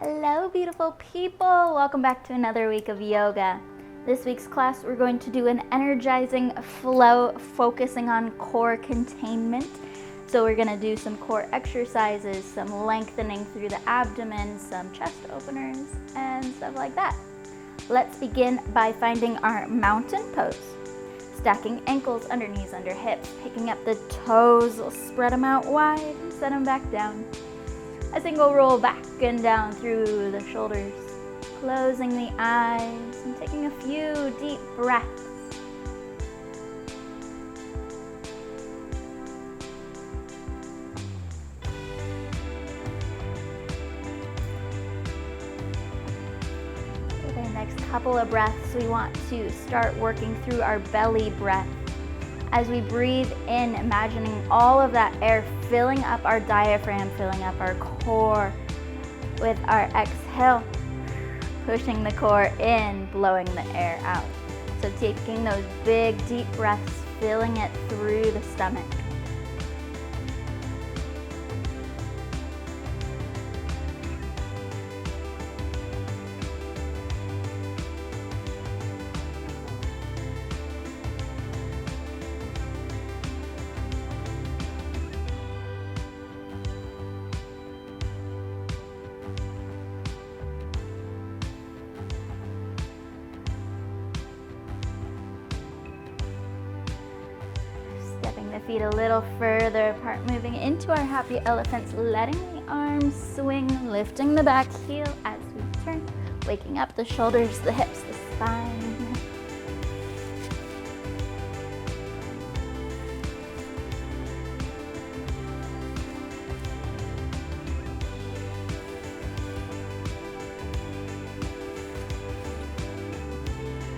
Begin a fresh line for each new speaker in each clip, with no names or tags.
Hello, beautiful people. Welcome back to another week of yoga. This week's class, we're going to do an energizing flow focusing on core containment. So we're going to do some core exercises, some lengthening through the abdomen, some chest openers, and stuff like that. Let's begin by finding our mountain pose. Stacking ankles under knees, under hips, picking up the toes, we'll spread them out wide and set them back down. A single roll back and down through the shoulders, closing the eyes and taking a few deep breaths. For the next couple of breaths, we want to start working through our belly breath. As we breathe in, imagining all of that air filling up our diaphragm, filling up our core. With our exhale, pushing the core in, blowing the air out. So taking those big, deep breaths, filling it through the stomach. Stepping the feet a little further apart, moving into our happy elephants, letting the arms swing, lifting the back heel as we turn, waking up the shoulders, the hips, the spine.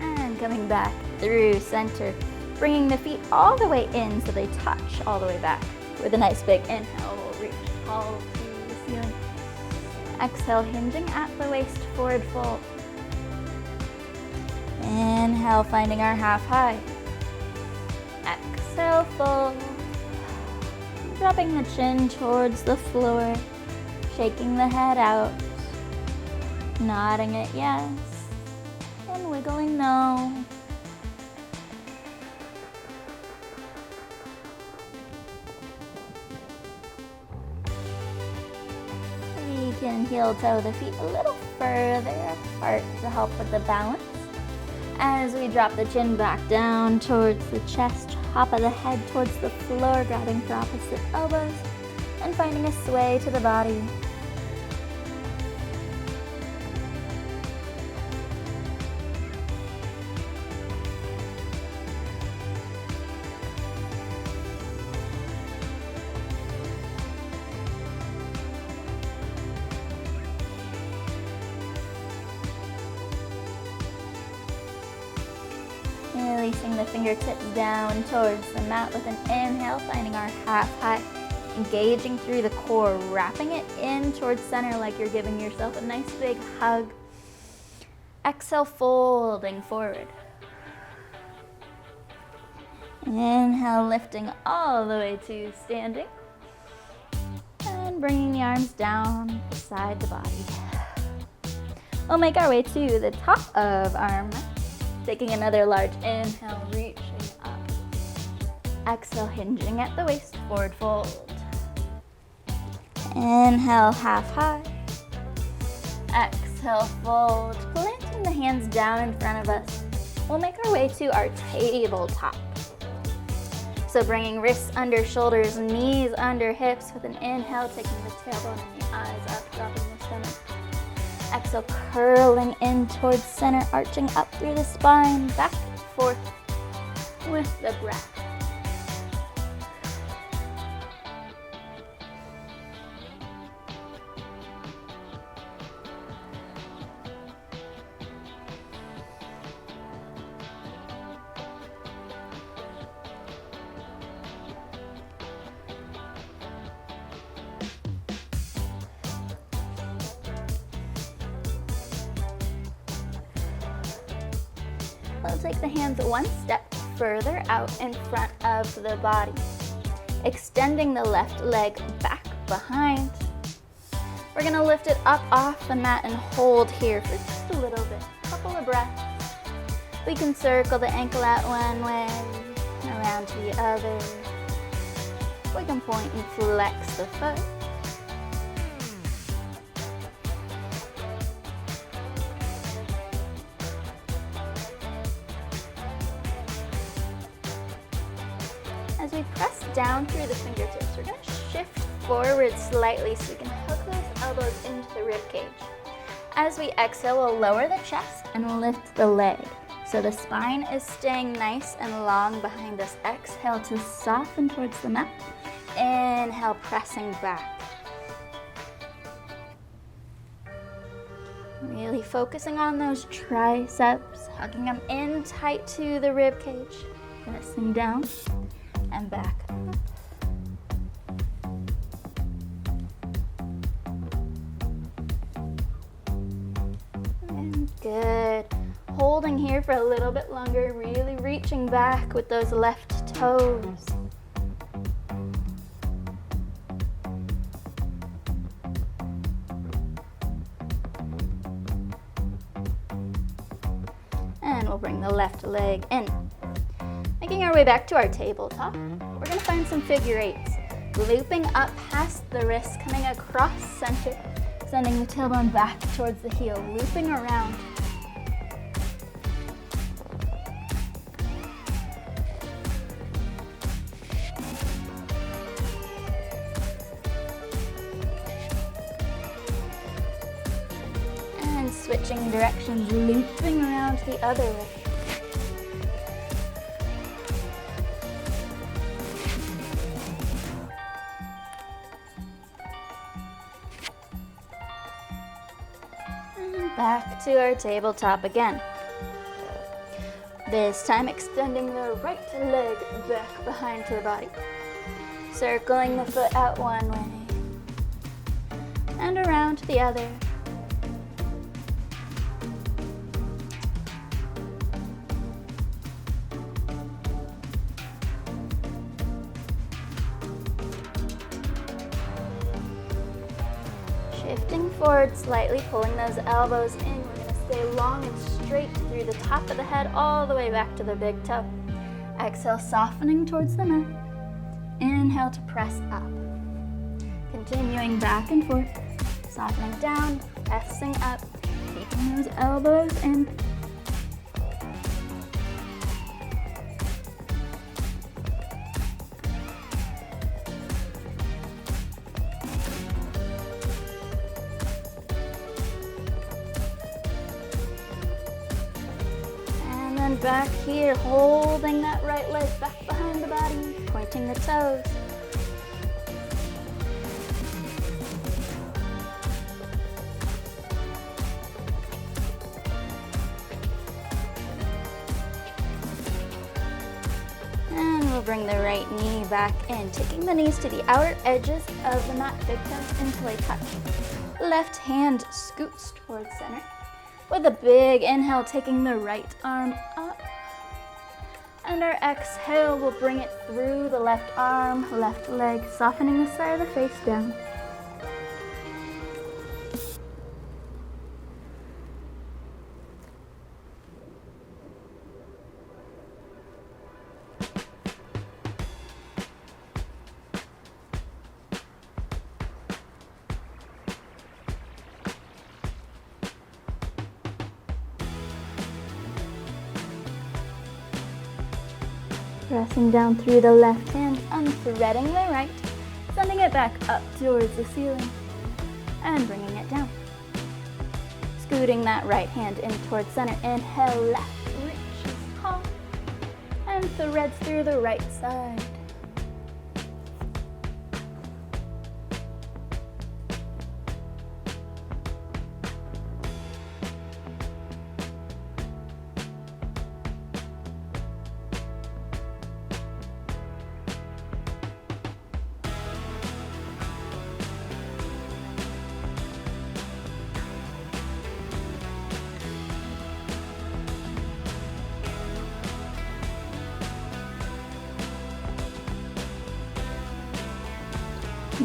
And coming back through center. Bringing the feet all the way in so they touch all the way back. With a nice big inhale, we'll reach tall to the ceiling. Exhale, hinging at the waist, forward fold. Inhale, finding our half high. Exhale, fold. Dropping the chin towards the floor, shaking the head out, nodding it yes, and wiggling no. Can heel toe the feet a little further apart to help with the balance. As we drop the chin back down towards the chest, top of the head towards the floor, grabbing for opposite elbows, and finding a sway to the body. Releasing the fingertips down towards the mat with an inhale, finding our half high, engaging through the core, wrapping it in towards center like you're giving yourself a nice big hug. Exhale, folding forward. Inhale, lifting all the way to standing. And bringing the arms down beside the body. We'll make our way to the top of our mat. Taking another large inhale, reaching up. Exhale, hinging at the waist, forward fold. Inhale, half high. Exhale, fold. Planting the hands down in front of us. We'll make our way to our tabletop. So bringing wrists under shoulders, knees under hips with an inhale, taking the tailbone and the eyes up, dropping the stomach. Exhale, curling in towards center, arching up through the spine, back and forth with the breath. We'll take the hands one step further out in front of the body. Extending the left leg back behind. We're gonna lift it up off the mat and hold here for just a little bit, a couple of breaths. We can circle the ankle out one way, around to the other. We can point and flex the foot. As we press down through the fingertips, we're going to shift forward slightly so we can hook those elbows into the rib cage. As we exhale, we'll lower the chest and lift the leg. So the spine is staying nice and long behind us. Exhale to soften towards the mat. Inhale, pressing back. Really focusing on those triceps, hugging them in tight to the rib cage. Pressing down and back up. And good. Holding here for a little bit longer, really reaching back with those left toes. And we'll bring the left leg in. Making our way back to our tabletop, we're going to find some figure eights. Looping up past the wrist, coming across center, sending the tailbone back towards the heel, looping around. And switching directions, looping around the other way. Back to our tabletop again. This time extending the right leg back behind to the body. Circling the foot out one way and around to the other. Shifting forward slightly, pulling those elbows in. We're going to stay long and straight through the top of the head all the way back to the big toe. Exhale, softening towards the mat. Inhale to press up. Continuing back and forth, softening down, pressing up, keeping those elbows in. And back here, holding that right leg back behind the body, pointing the toes. And we'll bring the right knee back in, taking the knees to the outer edges of the mat, big toes until they touch. Left hand scoots towards center. With a big inhale, taking the right arm up. And our exhale will bring it through the left arm, left leg, softening the side of the face down. Pressing down through the left hand, unthreading the right, sending it back up towards the ceiling, and bringing it down. Scooting that right hand in towards center. Inhale, left reaches tall, and threads through the right side.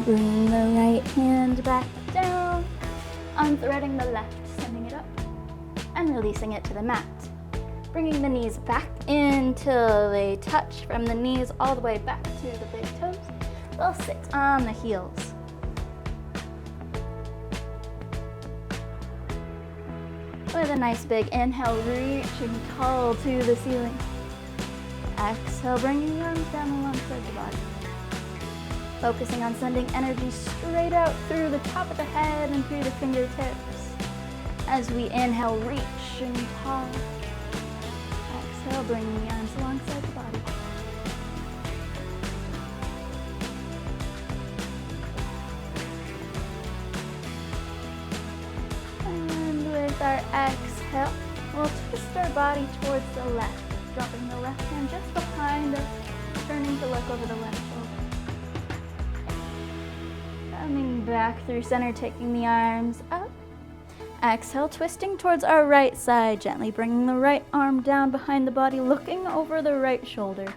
Bring the right hand back down. unthreading the left, sending it up, and releasing it to the mat. Bringing the knees back until they touch from the knees all the way back to the big toes. We'll sit on the heels. With a nice big inhale, reaching tall to the ceiling. Exhale, bringing the arms down alongside the body. Focusing on sending energy straight out through the top of the head and through the fingertips. As we inhale, reaching tall. Exhale, bringing the arms alongside the body. And with our exhale, we'll twist our body towards the left, dropping the left hand just behind us, turning to look over the left shoulder. Coming back through center, taking the arms up. Exhale, twisting towards our right side, gently bringing the right arm down behind the body, looking over the right shoulder.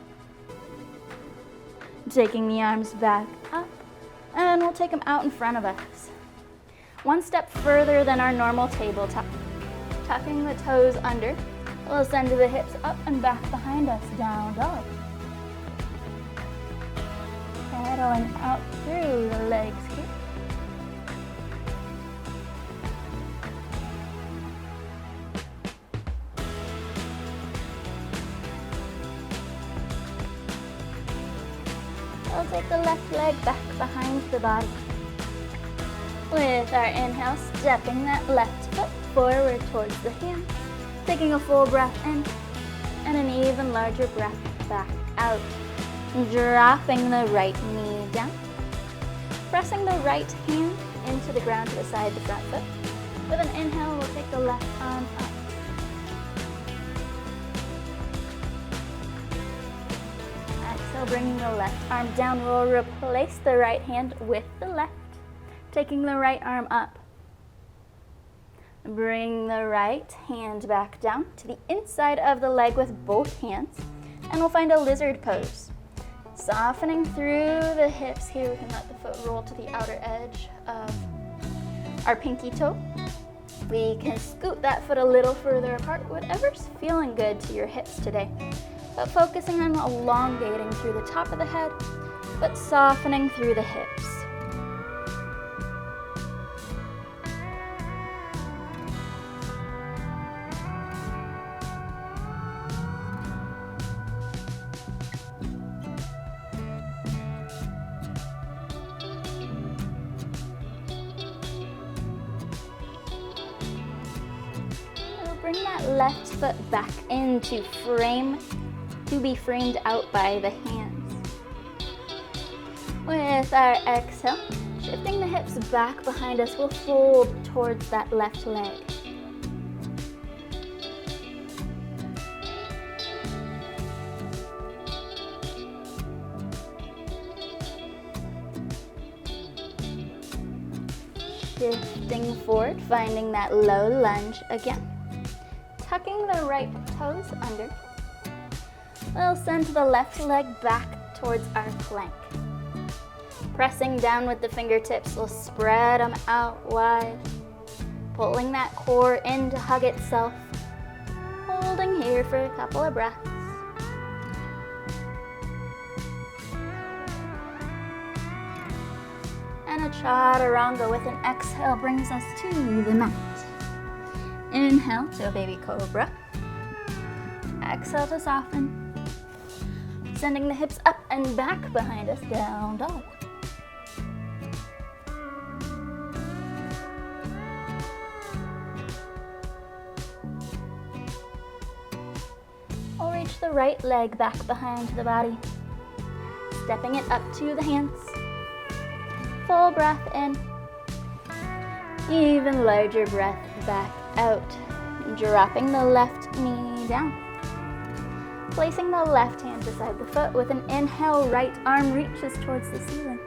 Taking the arms back up, and we'll take them out in front of us. One step further than our normal tabletop. Tucking the toes under, we'll send the hips up and back behind us, down dog. Pedaling out through the legs here. We'll take the left leg back behind the body. With our inhale, stepping that left foot forward towards the hand. Taking a full breath in and an even larger breath back out. Dropping the right knee down. Pressing the right hand into the ground to the side of the front foot. With an inhale, we'll take the left arm up. Exhale, bringing the left arm down. We'll replace the right hand with the left. Taking the right arm up. Bring the right hand back down to the inside of the leg with both hands. And we'll find a lizard pose. Softening through the hips here, we can let the foot roll to the outer edge of our pinky toe. We can scoot that foot a little further apart, whatever's feeling good to your hips today. But focusing on elongating through the top of the head, but softening through the hips. Bring that left foot back into frame to be framed out by the hands. With our exhale, shifting the hips back behind us, we'll fold towards that left leg. Shifting forward, finding that low lunge again. Tucking the right toes under. We'll send the left leg back towards our plank. Pressing down with the fingertips, we'll spread them out wide. Pulling that core in to hug itself. Holding here for a couple of breaths. And a chaturanga with an exhale brings us to the mat. Inhale to a baby cobra. Exhale to soften. Sending the hips up and back behind us, down dog. We'll reach the right leg back behind the body. Stepping it up to the hands. Full breath in. Even larger breath back out. Dropping the left knee down. Placing the left hand beside the foot with an inhale, right arm reaches towards the ceiling.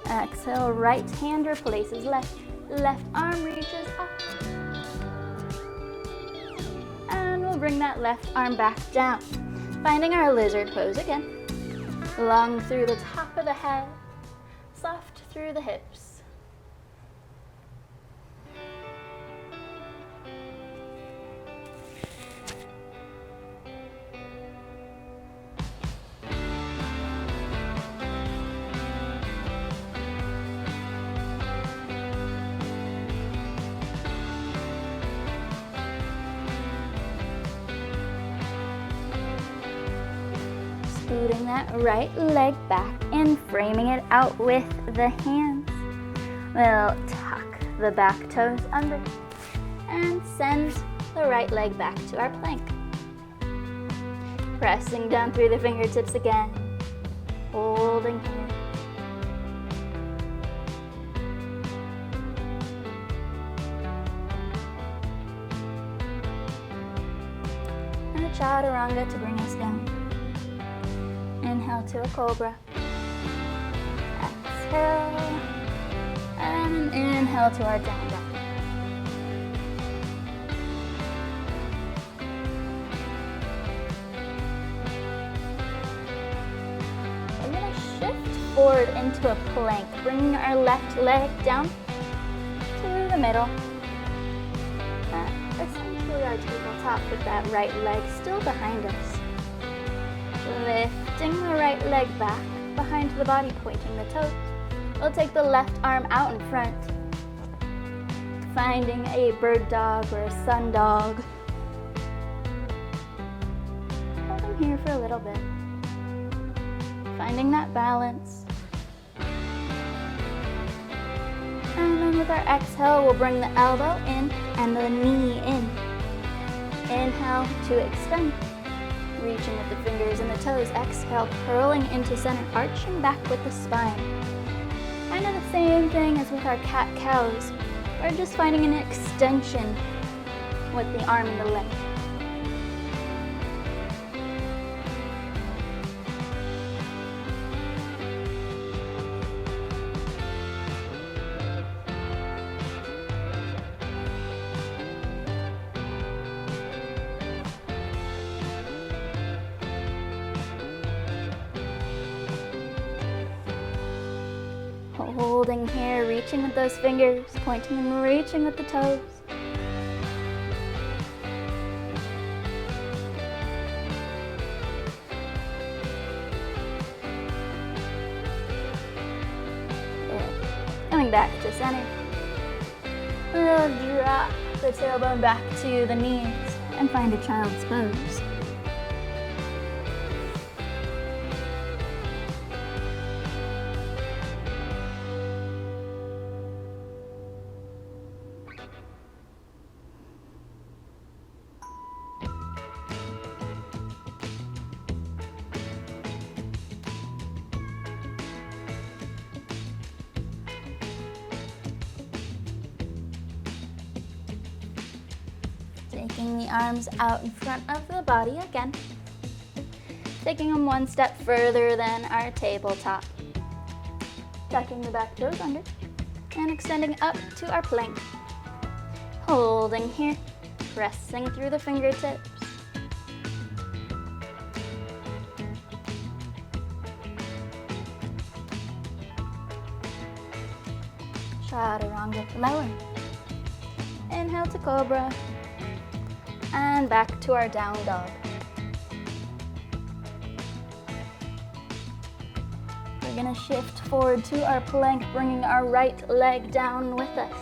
Exhale, right hand replaces left. Left arm reaches up. And we'll bring that left arm back down. Finding our lizard pose again. Long through the top of the head. Soft through the hips. scooting that right leg back and framing it out with the hands. We'll tuck the back toes under and send the right leg back to our plank. Pressing down through the fingertips again, holding here. And a chaturanga to bring us down. Inhale to a cobra. Exhale. And inhale to our down dog. We're going to shift forward into a plank, bringing our left leg down to the middle. Essentially our tabletop with that right leg still behind us. Lifting the right leg back behind the body, pointing the toes. We'll take the left arm out in front, finding a bird dog or a sun dog. Holding here for a little bit. Finding that balance. And then with our exhale, we'll bring the elbow in and the knee in. Inhale to extend. Reaching with the fingers and the toes. Exhale, curling into center, arching back with the spine. Kind of the same thing as with our cat-cows. We're just finding an extension with the arm and the leg. Holding here, reaching with those fingers, pointing and reaching with the toes. Good. Coming back to center. We'll drop the tailbone back to the knees and find a child's pose. Taking the arms out in front of the body again. Taking them one step further than our tabletop. Tucking the back toes under and extending up to our plank. Holding here, pressing through the fingertips. Chaturanga lower. Inhale to cobra. And back to our down dog. We're gonna shift forward to our plank, bringing our right leg down with us.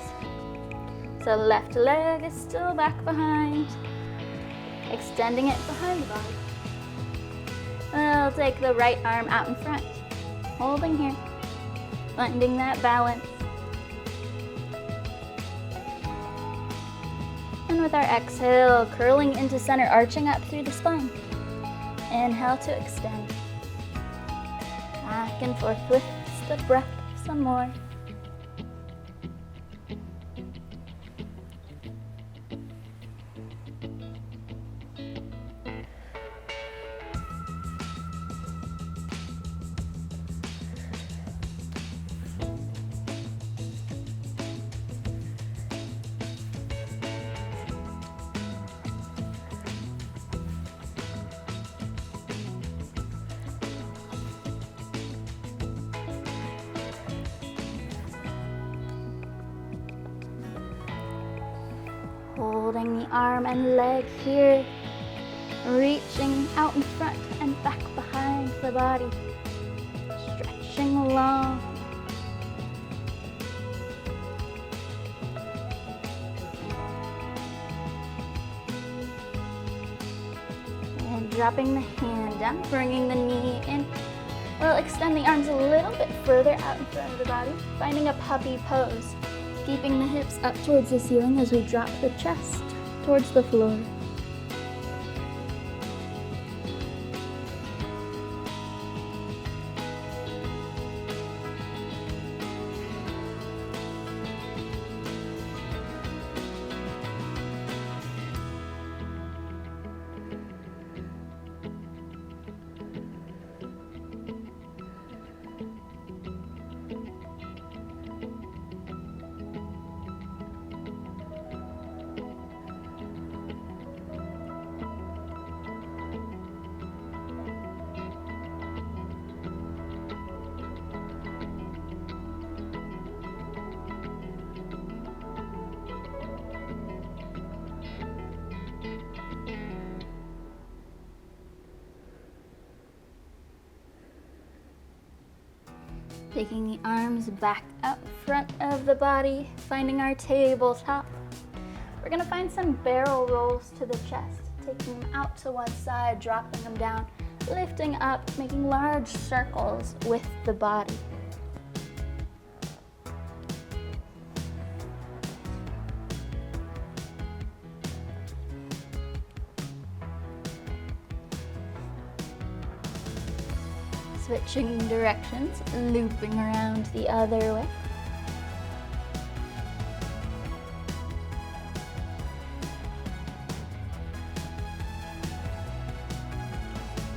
So left leg is still back behind, extending it behind the body. We'll take the right arm out in front, holding here, finding that balance. And with our exhale, curling into center, arching up through the spine. Inhale to extend. Back and forth with the breath, some more. Holding the arm and leg here, reaching out in front and back behind the body, stretching long. And dropping the hands down, bringing the knee in. We'll extend the arms a little bit further out in front of the body, finding a puppy pose, keeping the hips up towards the ceiling as we drop the chest towards the floor. Taking the arms back out front of the body, finding our tabletop. We're gonna find some barrel rolls to the chest, taking them out to one side, dropping them down, lifting up, making large circles with the body. Switching directions, looping around the other way.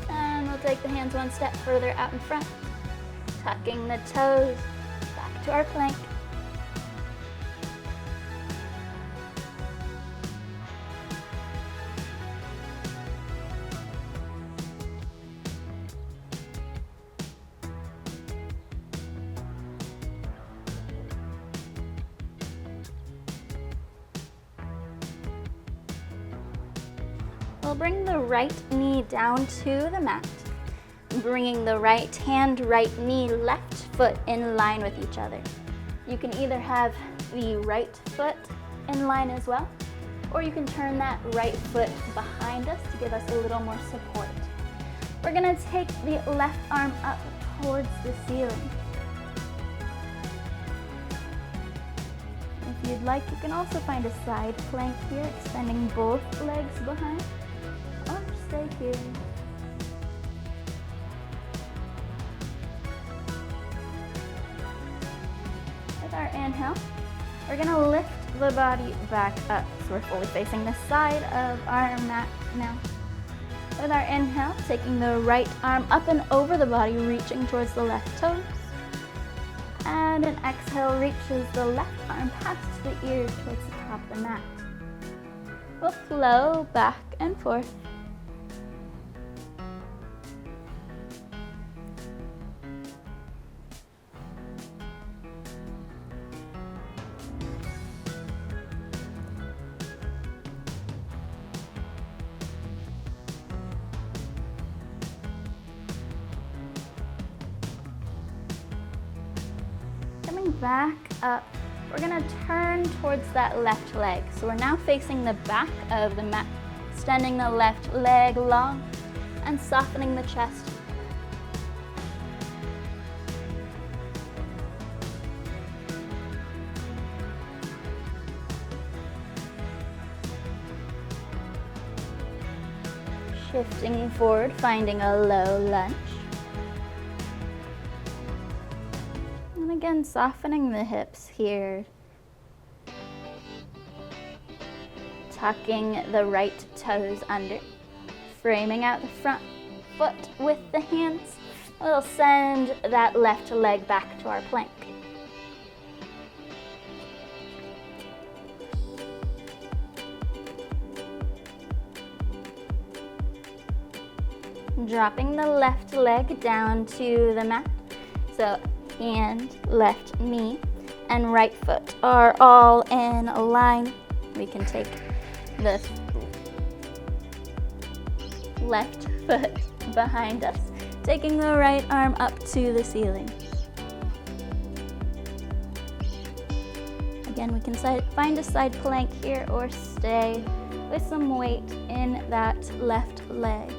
And we'll take the hands one step further out in front, tucking the toes back to our plank. We'll bring the right knee down to the mat, bringing the right hand, right knee, left foot in line with each other. You can either have the right foot in line as well, or you can turn that right foot behind us to give us a little more support. We're gonna take the left arm up towards the ceiling. If you'd like, you can also find a side plank here, extending both legs behind. Or stay here. With our inhale, we're going to lift the body back up. So we're fully facing the side of our mat now. With our inhale, taking the right arm up and over the body, reaching towards the left toes. And an exhale reaches the left arm past the ears towards the top of the mat. We'll flow back and forth. Back up. We're going to turn towards that left leg. So we're now facing the back of the mat, extending the left leg long and softening the chest. Shifting forward, finding a low lunge. Again, softening the hips here. Tucking the right toes under. Framing out the front foot with the hands. We'll send that left leg back to our plank. Dropping the left leg down to the mat. So hand, left knee, and right foot are all in a line. We can take the left foot behind us, taking the right arm up to the ceiling. Again, we can find a side plank here or stay with some weight in that left leg.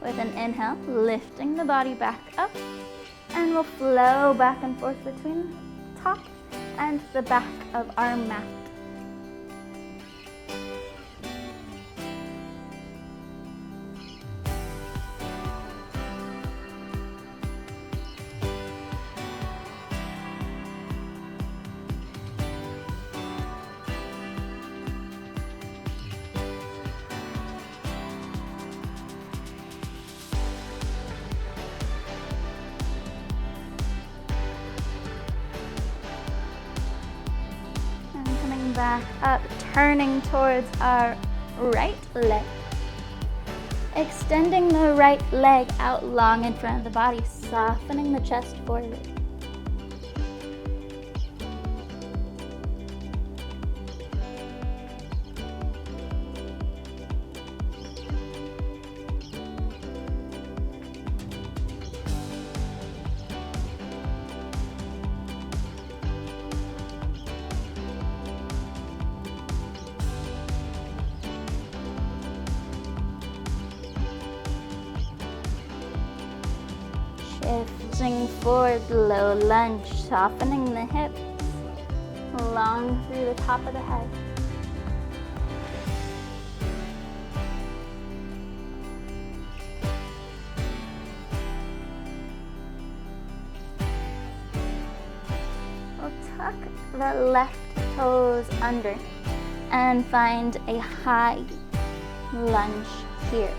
With an inhale, lifting the body back up, and we'll flow back and forth between the top and the back of our mat. Back up, turning towards our right leg. Extending the right leg out long in front of the body, softening the chest forward. Shifting forward, low lunge, softening the hips, long through the top of the head. We'll tuck the left toes under and find a high lunge here.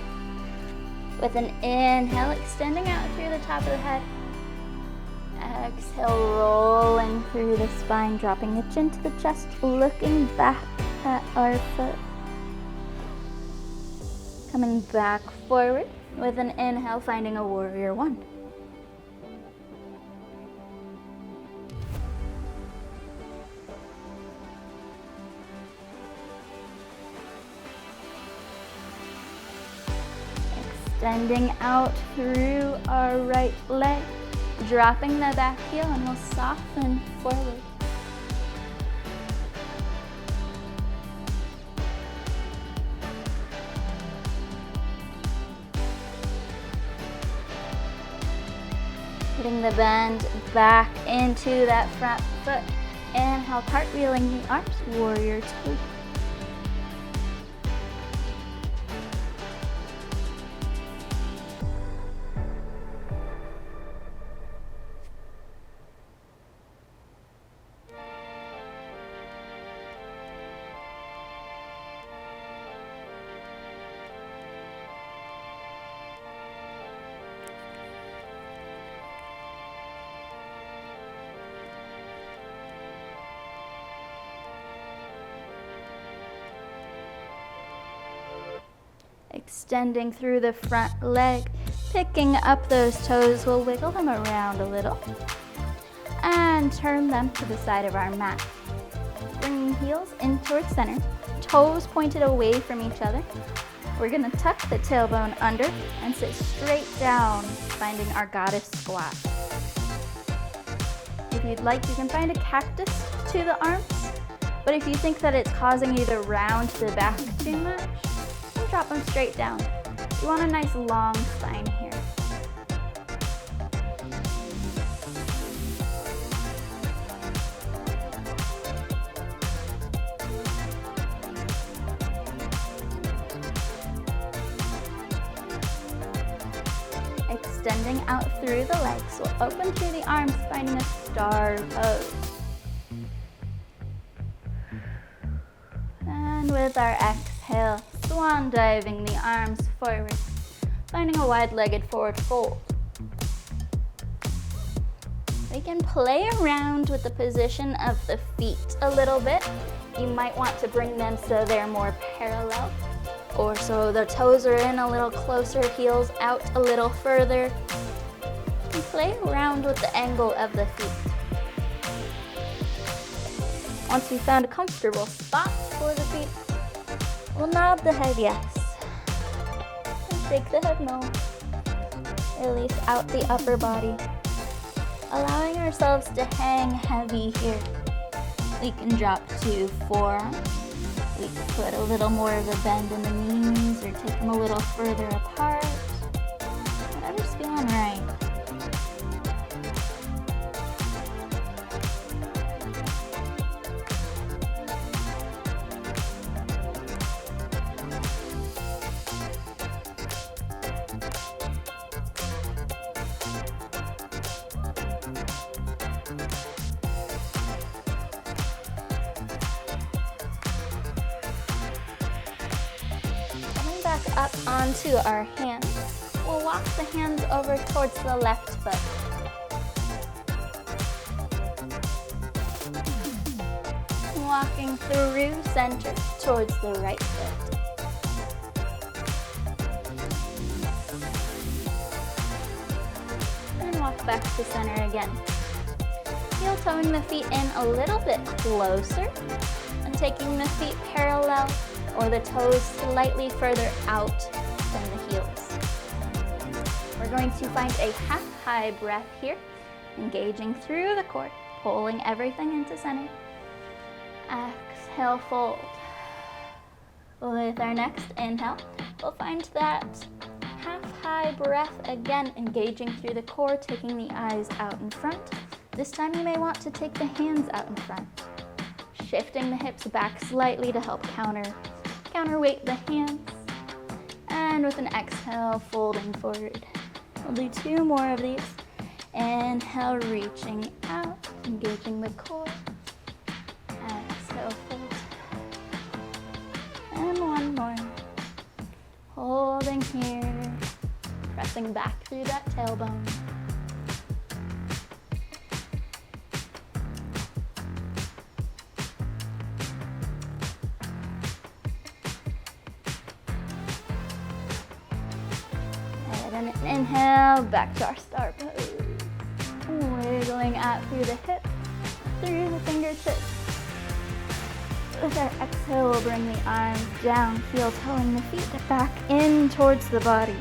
With an inhale, extending out through the top of the head. Exhale, rolling through the spine, dropping the chin to the chest, looking back at our foot. Coming back forward with an inhale, finding a warrior one. Extending out through our right leg, dropping the back heel, and we'll soften forward. Putting the bend back into that front foot. Inhale, cartwheeling the arms, warrior two. Extending through the front leg, picking up those toes, we'll wiggle them around a little and turn them to the side of our mat. Bringing heels in towards center, toes pointed away from each other. We're gonna tuck the tailbone under and sit straight down, finding our goddess squat. If you'd like, you can find a cactus to the arms, but if you think that it's causing you to round the back too much, drop them straight down. You want a nice long spine here. Extending out through the legs, we'll open through the arms, finding a star pose. And with our exhale, swan diving the arms forward, finding a wide-legged forward fold. We can play around with the position of the feet a little bit. You might want to bring them so they're more parallel, or so the toes are in a little closer, heels out a little further. You can play around with the angle of the feet. Once you've found a comfortable spot for the feet, we'll nod the head yes, and shake the head no. Release out the upper body, allowing ourselves to hang heavy here. We can drop to forearms. We can put a little more of a bend in the knees or take them a little further apart. feeling right. Back up onto our hands. We'll walk the hands over towards the left foot. Walking through center towards the right foot. And walk back to center again. Heel toeing the feet in a little bit closer and taking the feet parallel or the toes slightly further out than the heels. We're going to find a half high breath here, engaging through the core, pulling everything into center. Exhale, fold. With our next inhale, we'll find that half high breath again, engaging through the core, taking the eyes out in front. This time you may want to take the hands out in front. Shifting the hips back slightly to help counterweight the hands. And with an exhale, folding forward. We'll do 2 more of these. Inhale, reaching out, engaging the core. Exhale, fold. And 1 more. Holding here, pressing back through that tailbone. And an inhale, back to our star pose. Wiggling out through the hips, through the fingertips. With our exhale, we'll bring the arms down, heel toeing the feet back in towards the body.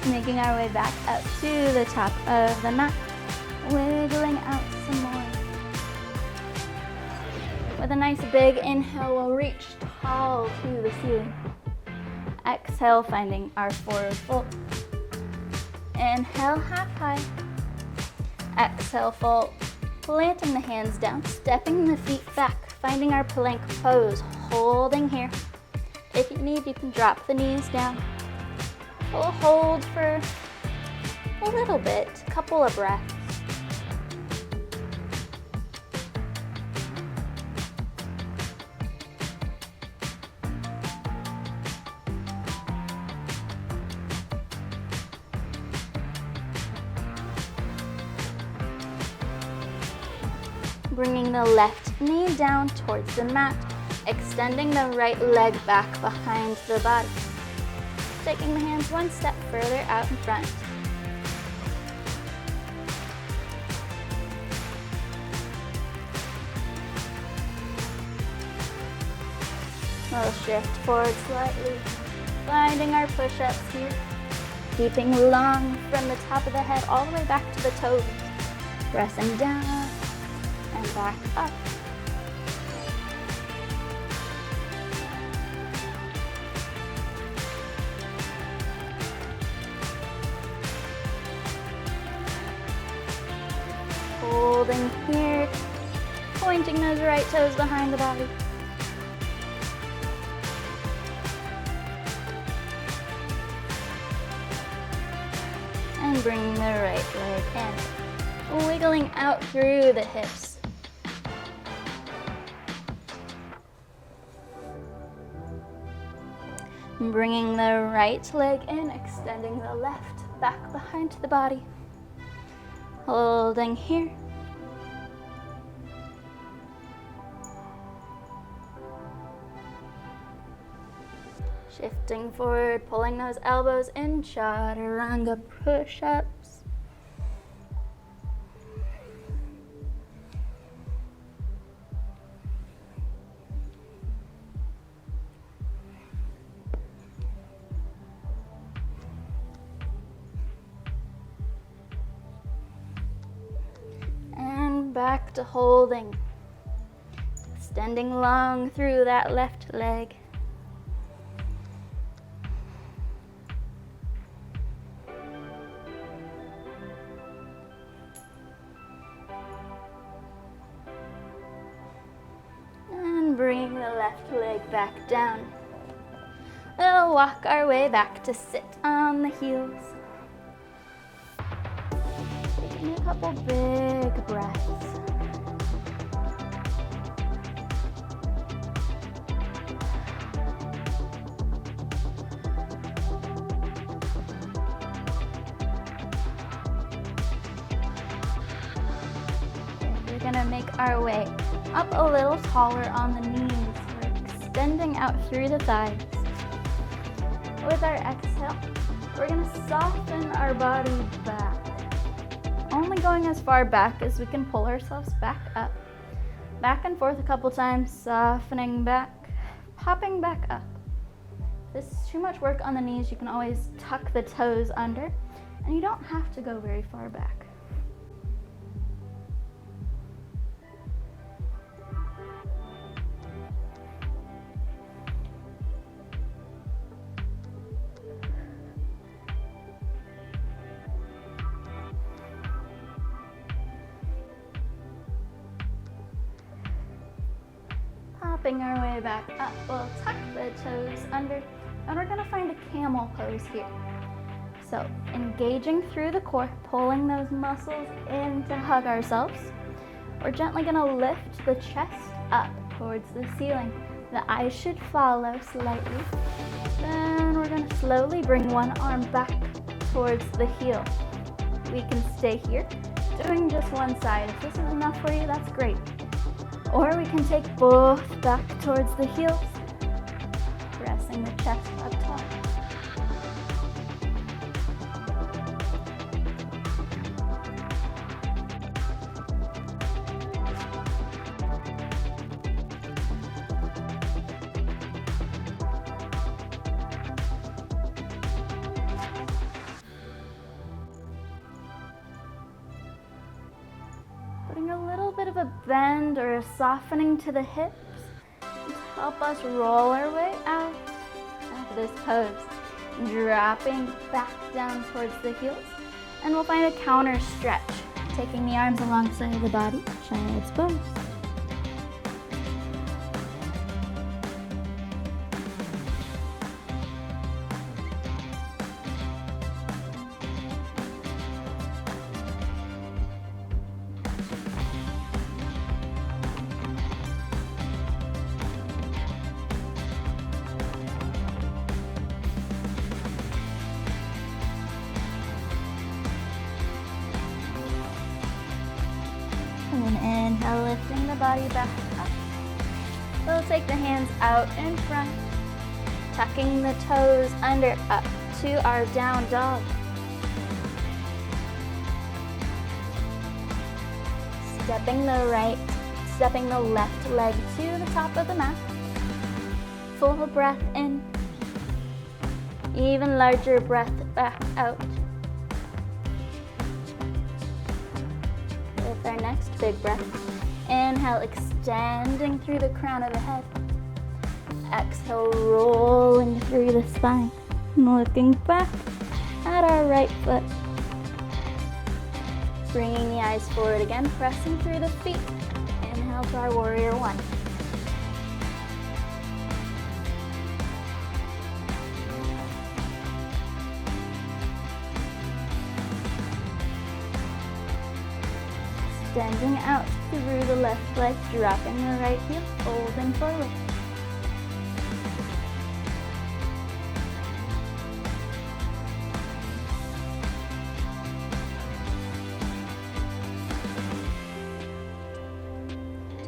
Making our way back up to the top of the mat. Wiggling out some more. With a nice big inhale, we'll reach tall to the ceiling. Exhale, finding our forward fold. Inhale, half high. Exhale, fold. Planting the hands down, stepping the feet back, finding our plank pose, holding here. If you need, you can drop the knees down. We'll hold for a little bit, a couple of breaths. Bringing the left knee down towards the mat, extending the right leg back behind the body. Taking the hands 1 step further out in front. We'll shift forward slightly, finding our push-ups here. Keeping long from the top of the head all the way back to the toes. Pressing down and back up. Holding here, pointing those right toes behind the body. And bring the right leg in, wiggling out through the hips. Bringing the right leg in, extending the left back behind the body. Holding here. Shifting forward, pulling those elbows in, chaturanga push-ups. And back to holding. Extending long through that left leg. leg back down. We'll walk our way back to sit on the heels. Taking a couple big breaths. We're gonna make our way up a little taller on the knees. We're extending out through the thighs. With our exhale, we're gonna soften our body back. Only going as far back as we can pull ourselves back up. Back and forth a couple times, softening back, popping back up. If this is too much work on the knees, you can always tuck the toes under, and you don't have to go very far back. Popping our way back up, we'll tuck the toes under, and we're gonna find a camel pose here. So engaging through the core, pulling those muscles in to hug ourselves. We're gently gonna lift the chest up towards the ceiling. The eyes should follow slightly. Then we're gonna slowly bring one arm back towards the heel. We can stay here, doing just one side. If this is enough for you, that's great. Or we can take both back towards the heels, pressing the chest up top. Putting a little bit of a bend or a softening to the hips to help us roll our way out of this pose. Dropping back down towards the heels, and we'll find a counter stretch, taking the arms alongside the body, child's pose. And inhale, lifting the body back up. We'll take the hands out in front, tucking the toes under up to our down dog. Stepping the left leg to the top of the mat. Full breath in. Even larger breath back out. With our next big breath, inhale, extending through the crown of the head. Exhale, rolling through the spine. Looking back at our right foot. Bringing the eyes forward again, pressing through the feet. Inhale to our warrior one. Extending out through the left leg, dropping the right heel, folding forward.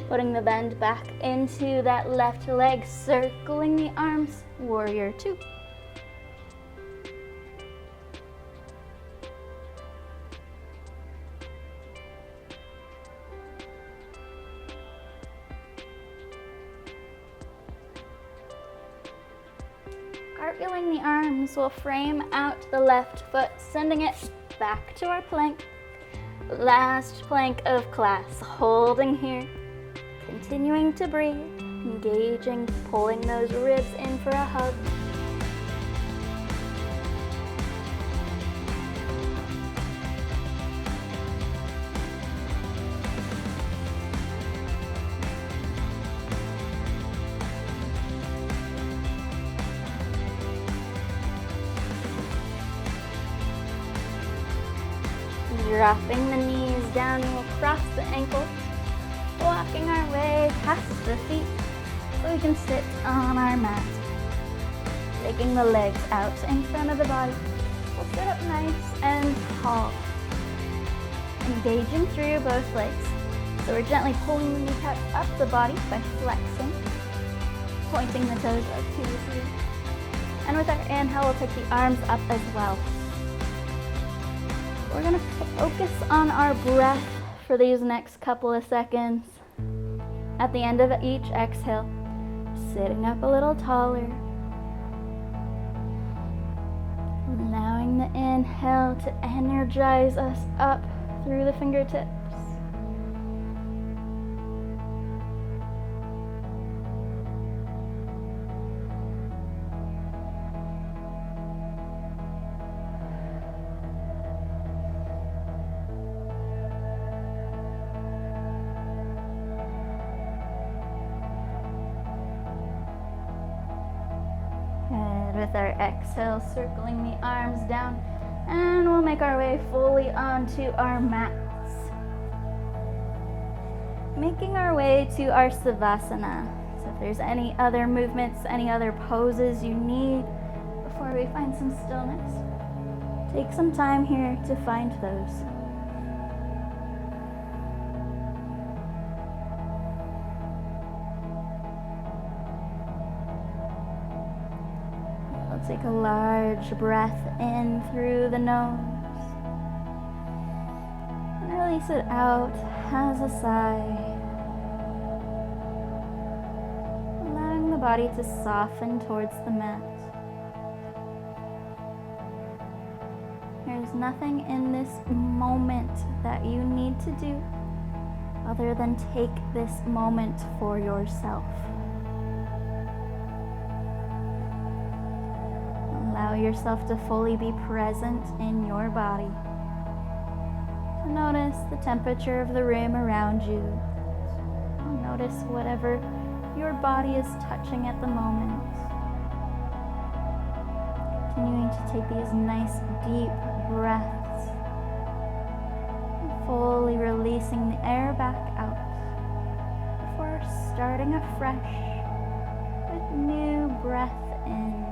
Putting the bend back into that left leg, circling the arms, warrior two. Cartwheeling the arms, we'll frame out the left foot, sending it back to our plank. Last plank of class, holding here, continuing to breathe, engaging, pulling those ribs in for a hug. Dropping the knees down, we'll cross the ankles, walking our way past the feet so we can sit on our mat. Taking the legs out in front of the body, we'll sit up nice and tall. Engaging through both legs. So we're gently pulling the kneecaps up the body by flexing, pointing the toes up to the ceiling. And with our inhale, we'll take the arms up as well. We're gonna focus on our breath for these next couple of seconds. At the end of each exhale, sitting up a little taller. Allowing the inhale to energize us up through the fingertips. And with our exhale, circling the arms down, and we'll make our way fully onto our mats. Making our way to our Savasana. So if there's any other movements, any other poses you need before we find some stillness, take some time here to find those. We'll take a large breath in through the nose and release it out as a sigh. Allowing the body to soften towards the mat. There's nothing in this moment that you need to do other than take this moment for yourself. Allow yourself to fully be present in your body. To notice the temperature of the room around you. Notice whatever your body is touching at the moment. Continuing to take these nice deep breaths. Fully releasing the air back out before starting afresh with new breath in.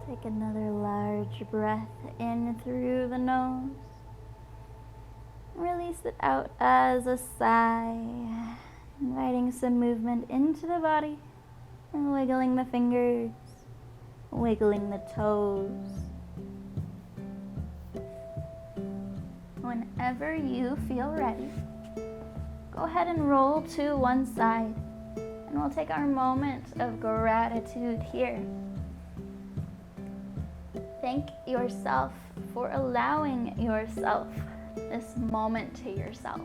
Take another large breath in through the nose. Release it out as a sigh, inviting some movement into the body and wiggling the fingers, wiggling the toes, Whenever you feel ready, go ahead and roll to one side, and we'll take our moment of gratitude here. Thank yourself for allowing yourself this moment to yourself,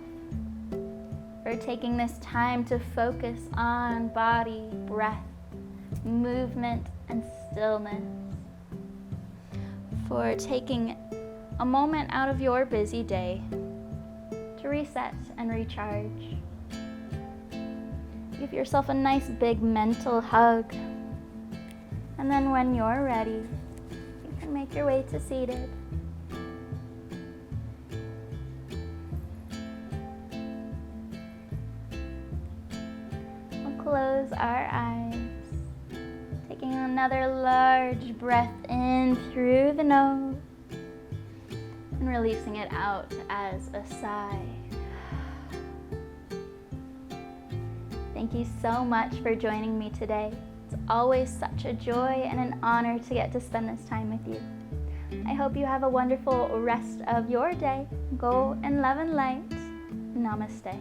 for taking this time to focus on body, breath, movement, and stillness, for taking a moment out of your busy day to reset and recharge. Give yourself a nice big mental hug, and then when you're ready, you can make your way to seated. We'll close our eyes, taking another large breath in through the nose and releasing it out as a sigh. Thank you so much for joining me today. It's always such a joy and an honor to get to spend this time with you. I hope you have a wonderful rest of your day. Go in love and light. Namaste.